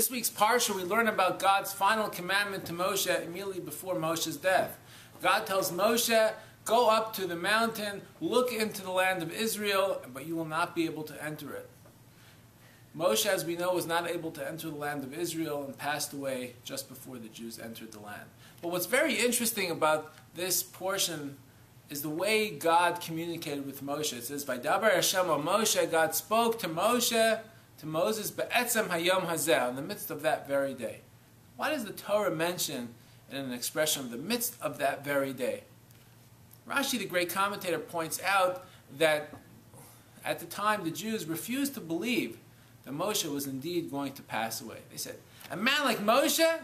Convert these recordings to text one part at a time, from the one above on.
This week's Parsha, we learn about God's final commandment to Moshe immediately before Moshe's death. God tells Moshe, go up to the mountain, look into the land of Israel, but you will not be able to enter it. Moshe, as we know, was not able to enter the land of Israel and passed away just before the Jews entered the land. But what's very interesting about this portion is the way God communicated with Moshe. It says, Vaydaber Hashem al Moshe, God spoke to Moses, Be'etzem hayom hazeh, in the midst of that very day. Why does the Torah mention in an expression of the midst of that very day? Rashi, the great commentator, points out that at the time the Jews refused to believe that Moshe was indeed going to pass away. They said, a man like Moshe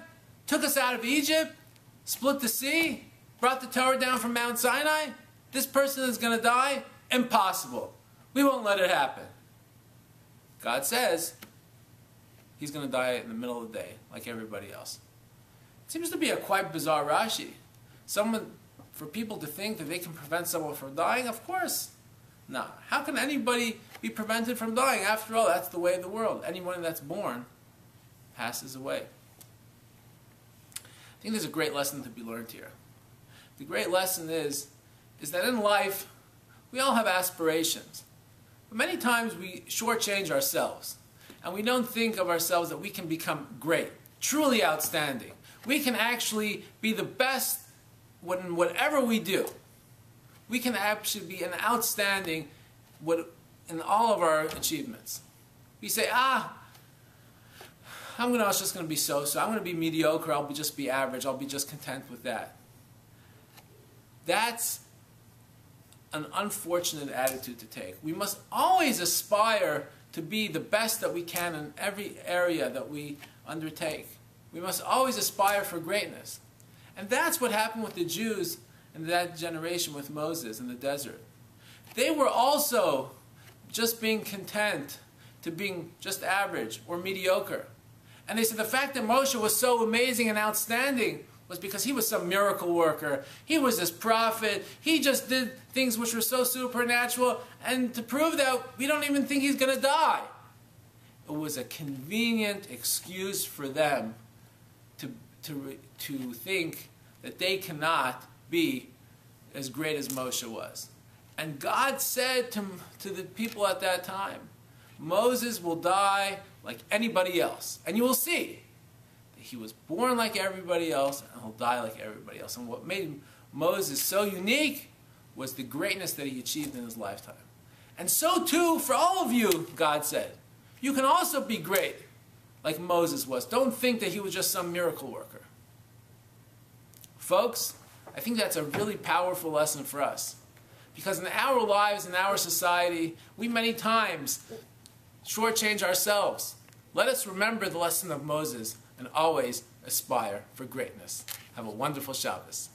took us out of Egypt, split the sea, brought the Torah down from Mount Sinai. This person is going to die? Impossible. We won't let it happen. God says he's going to die in the middle of the day, like everybody else. It seems to be a quite bizarre Rashi. For people to think that they can prevent someone from dying, of course. No. How can anybody be prevented from dying? After all, that's the way of the world. Anyone that's born passes away. I think there's a great lesson to be learned here. The great lesson is that in life, we all have aspirations. But many times we shortchange ourselves. And we don't think of ourselves that we can become great, truly outstanding. We can actually be the best in whatever we do. We can actually be an outstanding in all of our achievements. We say, I'm just going to be so-so. I'm going to be mediocre. I'll just be average. I'll be just content with that. That's an unfortunate attitude to take. We must always aspire to be the best that we can in every area that we undertake. We must always aspire for greatness. And that's what happened with the Jews in that generation with Moses in the desert. They were also just being content to being just average or mediocre. And they said the fact that Moshe was so amazing and outstanding was because he was some miracle worker. He was this prophet. He just did things which were so supernatural. And to prove that, we don't even think he's going to die. It was a convenient excuse for them to think that they cannot be as great as Moshe was. And God said to the people at that time, Moses will die like anybody else. And you will see that he was born like everybody else and he'll die like everybody else. And what made Moses so unique was the greatness that he achieved in his lifetime. And so too for all of you, God said. You can also be great like Moses was. Don't think that he was just some miracle worker. Folks, I think that's a really powerful lesson for us. Because in our lives, in our society, we many times shortchange ourselves. Let us remember the lesson of Moses and always aspire for greatness. Have a wonderful Shabbos.